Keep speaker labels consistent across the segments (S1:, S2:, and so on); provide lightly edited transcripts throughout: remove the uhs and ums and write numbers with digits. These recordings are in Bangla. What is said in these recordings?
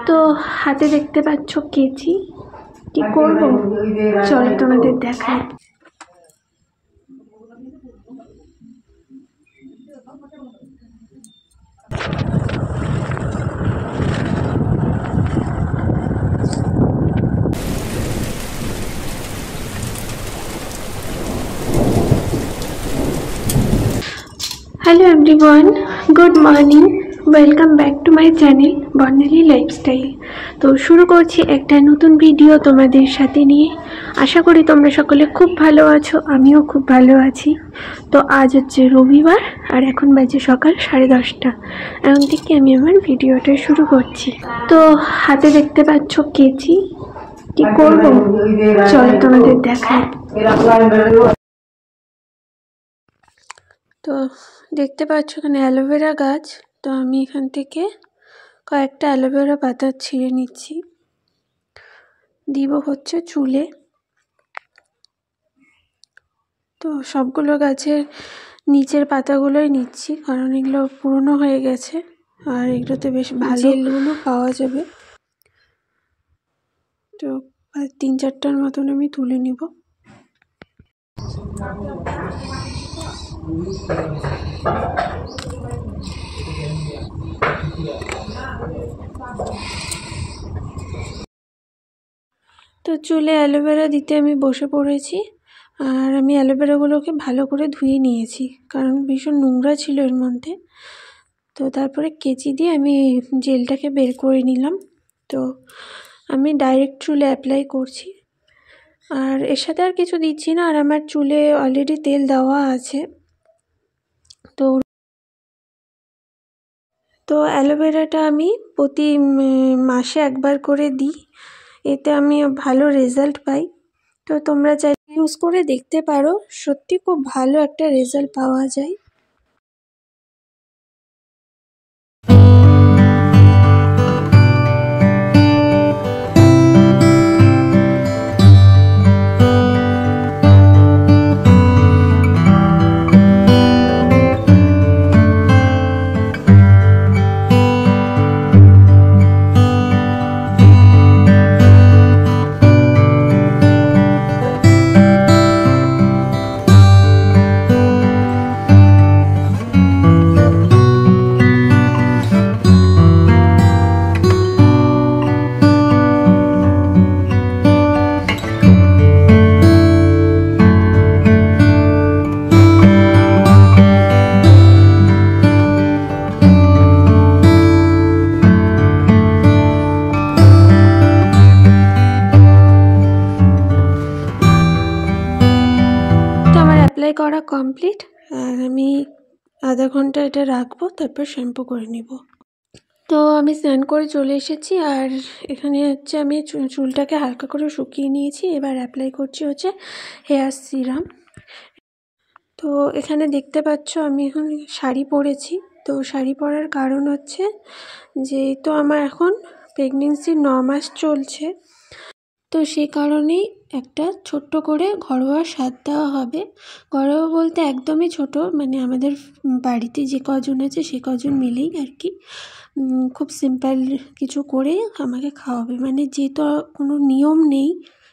S1: তো হাতে দেখতে পাচ্ছ কেচি, কি করব চলো তোমাদের দেখাই। Hello everyone, good morning, welcome back to my channel Barnali lifestyle. तो शुरू करছি একটা নতুন ভিডিও তোমাদের সাথে নিয়ে। আশা করি তোমরা সকলে খুব ভালো আছো, আমিও খুব ভালো আছি। তো আজ হচ্ছে রবিবার আর এখন বাজে সকাল 10:30। এখন থেকে আমি আমার ভিডিওটা শুরু করছি। তো হাতে দেখতে পাচ্ছ কেচি, কি করব চলো তোমাদের দেখাই। তো দেখতে পাচ্ছ এখানে অ্যালোভেরা গাছ। তো আমি এখান থেকে কয়েকটা অ্যালোভেরা পাতা ছিঁড়ে নিচ্ছি, দিব হচ্ছে চুলে। তো সবগুলো গাছের নিচের পাতাগুলোই নিচ্ছি, কারণ এগুলো পুরনো হয়ে গেছে আর এগুলোতে বেশ ভালো জেলগুলো পাওয়া যাবে। তো 3-4টার মতন আমি তুলে নিব। তো চুলে অ্যালোভেরা দিতে আমি বসে পড়েছি, আর আমি অ্যালোভেরাগুলোকে ভালো করে ধুয়ে নিয়েছি, কারণ ভীষণ নোংরা ছিল এর মধ্যে। তো তারপরে কেচি দিয়ে আমি জেলটাকে বের করে নিলাম। তো আমি ডাইরেক্ট চুলে অ্যাপ্লাই করছি, আর এর সাথে আর কিছু দিচ্ছি না। আর আমার চুলে অলরেডি তেল দেওয়া আছে। তো অ্যালোভেরাটা আমি প্রতি মাসে একবার করে দিই, এতে আমি ভালো রেজাল্ট পাই। তো তোমরা চাইলে ইউজ করে দেখতে পারো, সত্যি খুব ভালো একটা রেজাল্ট পাওয়া যায়। অ্যাপ্লাই করা কমপ্লিট, আর আমি আধা ঘন্টা এটা রাখবো, তারপর শ্যাম্পু করে নিব। তো আমি স্নান করে চলে এসেছি, আর এখানে হচ্ছে আমি চুলটাকে হালকা করে শুকিয়ে নিয়েছি। এবার অ্যাপ্লাই করছি হচ্ছে হেয়ার সিরাম। তো এখানে দেখতে পাচ্ছ আমি এখন শাড়ি পরেছি। তো শাড়ি পরার কারণ হচ্ছে যে তো আমার এখন প্রেগনেন্সির 9 মাস চলছে। তো সেই কারণেই একটা ছোট্ট করে ঘরোয়া স্বাদ দেওয়া হবে। ঘরোয়া বলতে একদমই ছোট, মানে আমাদের বাড়িতে যে কজন আছে সে কজন মিলেই আর কি। খুব সিম্পল কিছু করে আমাকে খাওয়াবে, মানে যেহেতু কোনো নিয়ম নেই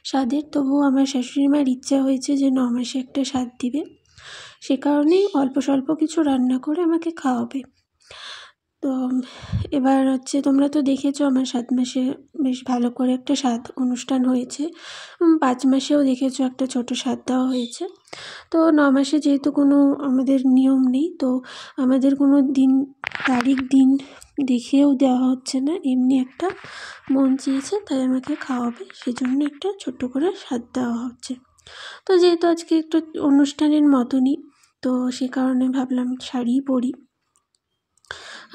S1: স্বাদের, তবুও আমার শাশুড়ি মার ইচ্ছা হয়েছে যে 9 মাসে একটা স্বাদ দিবে। সে কারণেই অল্প স্বল্প কিছু রান্না করে আমাকে খাওয়াবে। তো এবার হচ্ছে তোমরা তো দেখেছো আমার 7 মাসে বেশ ভালো করে একটা স্বাদ অনুষ্ঠান হয়েছে। 5 মাসেও দেখেছো একটা ছোট স্বাদ দেওয়া হয়েছে। তো 9 মাসে যেহেতু কোনো আমাদের নিয়ম নেই, তো আমাদের কোনো দিন তারিখ দিন দেখেও দেওয়া হচ্ছে না, এমনি একটা মন চেয়েছে তাই আমাকে খাওয়াবে, সেজন্য একটা ছোট্ট করে স্বাদ দেওয়া হচ্ছে। তো যেহেতু আজকে একটু অনুষ্ঠানের মতনই, তো সে কারণে ভাবলাম শাড়িই পরি।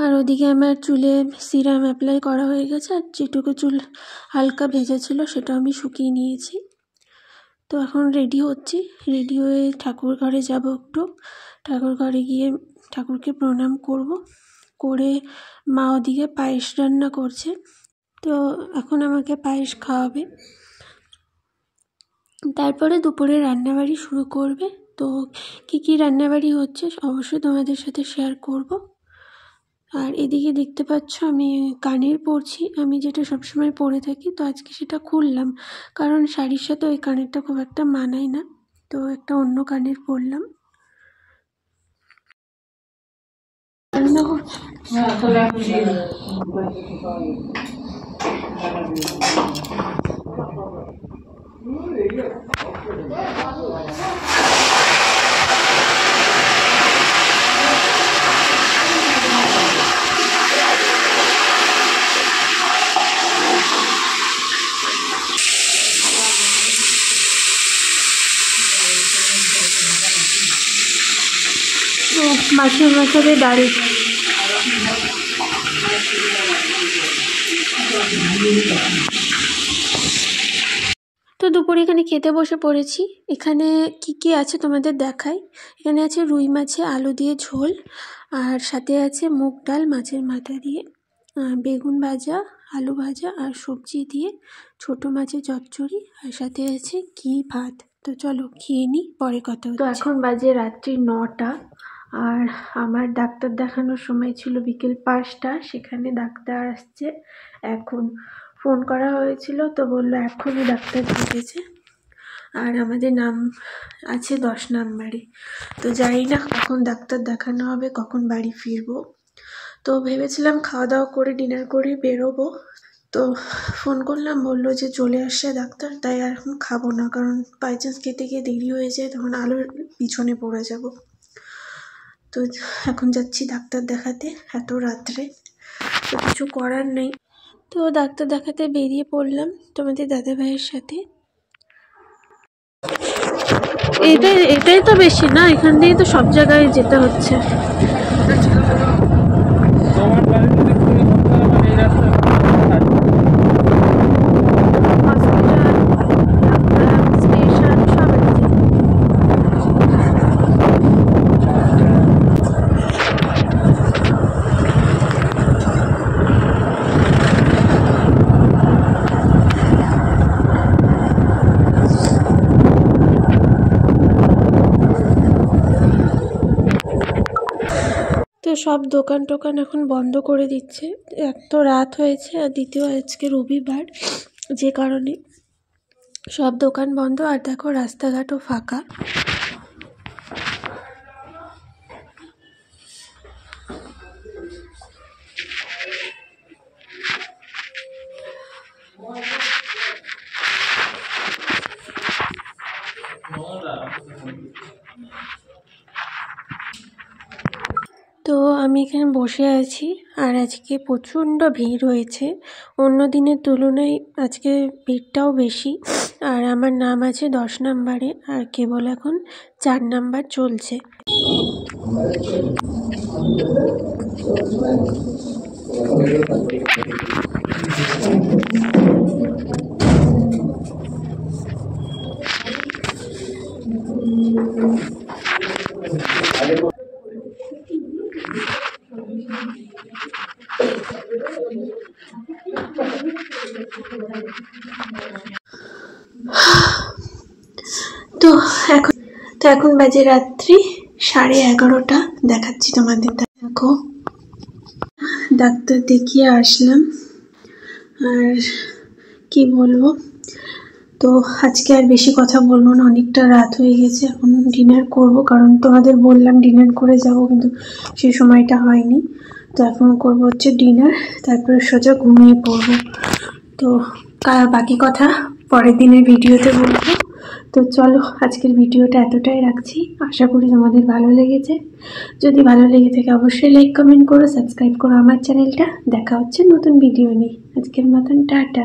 S1: আর ওদিকে আমার চুলে সিরাম অ্যাপ্লাই করা হয়ে গেছে, আর যেটুকু চুল হালকা ভেজা ছিল সেটা আমি শুকিয়ে নিয়েছি। তো এখন রেডি হচ্ছি, রেডি হয়ে ঠাকুর ঘরে যাব। একটু ঠাকুর ঘরে গিয়ে ঠাকুরকে প্রণাম করব, করে মা ওদিকে পায়েস রান্না করছে। তো এখন আমাকে পায়েস খাওয়াবে, তারপরে দুপুরে রান্নাবাড়ি শুরু করবে। তো কী কী রান্নাবাড়ি হচ্ছে অবশ্যই তোমাদের সাথে শেয়ার করব। আর এদিকে দেখতে পাচ্ছ আমি কানের পরছি, আমি যেটা সবসময় পরে থাকি। তো আজকে সেটা খুললাম, কারণ শাড়ির সাথে ওই কানেরটা খুব একটা মানায় না, তো একটা অন্য কানের পরলাম। মাছের মাথাতে দাঁড়িয়ে তো দুপুরে এখানে খেতে বসে পড়েছি। এখানে কি কি আছে তোমাদের দেখাই। এখানে আছে রুই মাছে আলু দিয়ে ঝোল, আর সাথে আছে মুগ ডাল মাছের মাথা দিয়ে, বেগুন ভাজা, আলু ভাজা আর সবজি দিয়ে ছোট মাছের চচ্চড়ি, আর সাথে আছে ঘি ভাত। তো চলো খেয়ে নিই, পরে কথা হচ্ছে। তো এখন বাজে রাত্রি 9টা, আর আমার ডাক্তার দেখানোর সময় ছিল বিকেল 5টা। সেখানে ডাক্তার আসছে এখন। ফোন করা হয়েছিল, তো বললো এখনই ডাক্তার ঢুকেছে। আর আমাদের নাম আছে 10 নম্বরে। তো জানি না কখন ডাক্তার দেখানো হবে, কখন বাড়ি ফিরবো। তো ভেবেছিলাম খাওয়া দাওয়া করে ডিনার করে বেরোবো, তো ফোন করলাম, বললো যে চলে আসছে ডাক্তার, তাই আর এখন খাবো না, কারণ বাই চান্স খেতে গিয়ে দেরি হয়ে যায়, তখন আলোর পিছনে পড়ে যাব। তো এখন যাচ্ছি ডাক্তার দেখাতে এত রাত্রে, তো কিছু করার নেই। তো ডাক্তার দেখাতে বেরিয়ে পড়লাম তোমাদের দাদা ভাইয়ের সাথে। এটাই তো বেশি না, এখান দিয়ে তো সব জায়গায় যেতে হচ্ছে। তো সব দোকান টোকান এখন বন্ধ করে দিচ্ছে, এক তো রাত হয়েছে, আর দ্বিতীয় আজকে রবিবার, যে কারণে সব দোকান বন্ধ। আর দেখো রাস্তাঘাটও ফাঁকা। তো আমি এখানে বসে আছি, আর আজকে প্রচণ্ড ভিড় হয়েছে, অন্য দিনের তুলনায় আজকে ভিড়টাও বেশি। আর আমার নাম আছে 10 নম্বরে, আর কেবল এখন 4 নাম্বার চলছে। তো এখন বাজে রাত্রি 11:30। দেখাচ্ছি তোমাদের, দেখো ডাক্তার দেখিয়ে আসলাম, আর কি বলবো। তো আজকে আর বেশি কথা বলবো না, অনেকটা রাত হয়ে গেছে, এখন ডিনার করব, কারণ তোমাদের বললাম ডিনার করে যাব, কিন্তু সেই সময়টা হয়নি। তো এখন করব হচ্ছে ডিনার, তারপরে সোজা ঘুমিয়ে পড়বো। তো বাকি কথা পরের দিনের ভিডিওতে বলবো। তো চলো আজকের ভিডিওটা এতটাই রাখছি, আশা করি তোমাদের ভালো লেগেছে। যদি ভালো লেগে থাকে অবশ্যই লাইক কমেন্ট করো, সাবস্ক্রাইব করো আমার চ্যানেলটা। দেখা হচ্ছে নতুন ভিডিও নিয়ে, আজকের মতন টাটা।